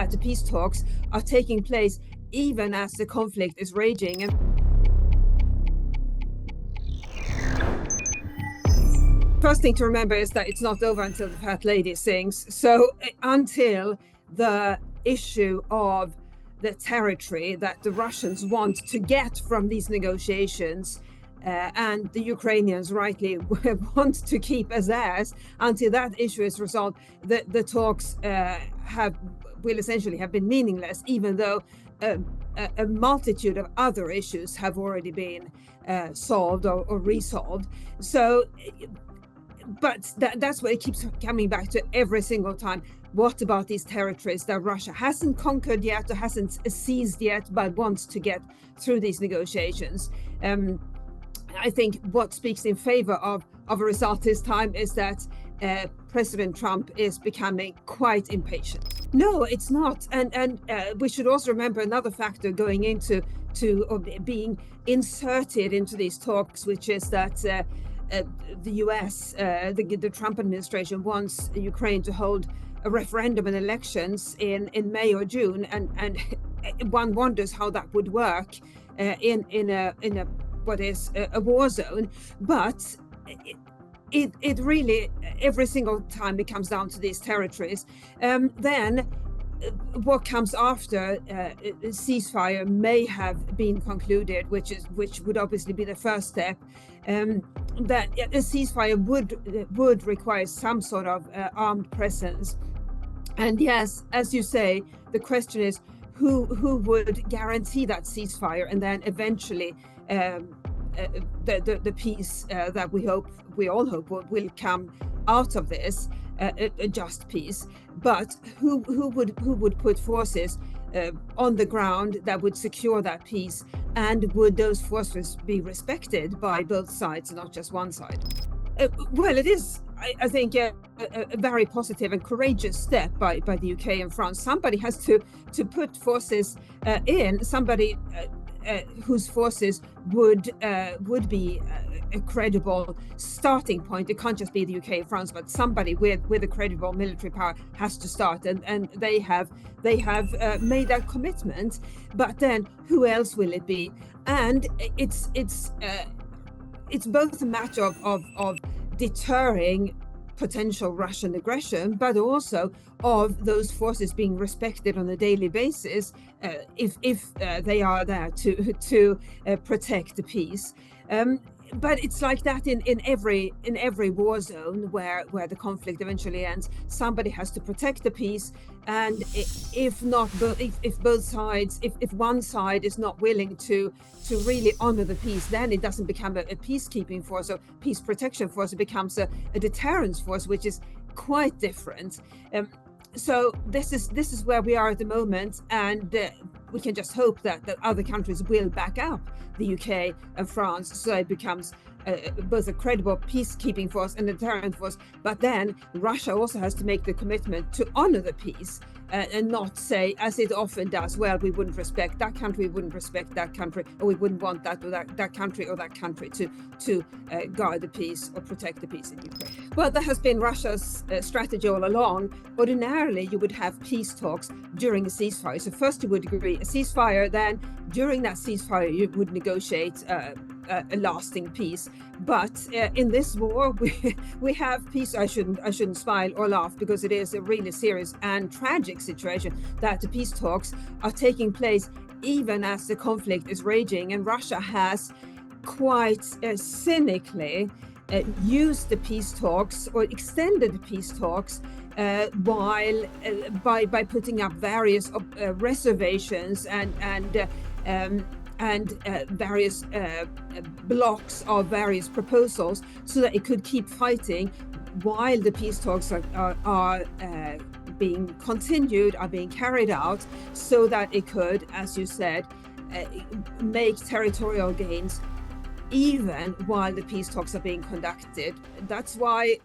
that the peace talks are taking place even as the conflict is raging. First thing to remember is that it's not over until the fat lady sings. So until the issue of the territory that the Russians want to get from these negotiations and the Ukrainians rightly want to keep as theirs, until that issue is resolved, the talks will essentially have been meaningless, even though a multitude of other issues have already been solved or resolved. So, but that's what it keeps coming back to every single time. What about these territories that Russia hasn't conquered yet or hasn't seized yet, but wants to get through these negotiations? I think what speaks in favor of a result this time is that President Trump is becoming quite impatient. No, it's not. And we should also remember another factor going into being inserted into these talks, which is that the US, the Trump administration wants Ukraine to hold a referendum and elections in May or June, and one wonders how that would work in a what is a war zone. But it really every single time it comes down to these territories. Then what comes after a ceasefire may have been concluded, which would obviously be the first step. That a ceasefire would require some sort of armed presence. And yes, as you say, the question is who would guarantee that ceasefire, and then eventually the peace that we all hope will come out of this, a just peace. But who would put forces on the ground that would secure that peace, and would those forces be respected by both sides, not just one side? Well, it is, I think, a very positive and courageous step by the UK and France. Somebody has to put forces in, somebody whose forces would be a credible starting point. It can't just be the UK and France, but somebody with a credible military power has to start, and they have made that commitment. But then who else will it be? And it's both a matter of deterring potential Russian aggression, but also of those forces being respected on a daily basis, if they are there to protect the peace. But it's like that in every war zone where the conflict eventually ends. Somebody has to protect the peace, and if one side is not willing to really honor the peace, then it doesn't become a peacekeeping force or peace protection force. It becomes a deterrence force, which is quite different. So this is where we are at the moment, and we can just hope that other countries will back up the UK and France, so it becomes both a credible peacekeeping force and a deterrent force. But then Russia also has to make the commitment to honor the peace, and not say, as it often does, well, we wouldn't respect that country, we wouldn't respect that country, or we wouldn't want that or that country or that country to guard the peace or protect the peace in Ukraine. Well, that has been Russia's strategy all along. Ordinarily, you would have peace talks during a ceasefire. So first you would agree a ceasefire, then during that ceasefire you would negotiate a lasting peace. But in this war, we have peace. I shouldn't smile or laugh, because it is a really serious and tragic situation that the peace talks are taking place even as the conflict is raging, and Russia has quite cynically used the peace talks, or extended the peace talks, while by putting up various reservations and various blocks of various proposals, so that it could keep fighting while the peace talks are being continued, are being carried out, so that it could, as you said, make territorial gains even while the peace talks are being conducted. That's why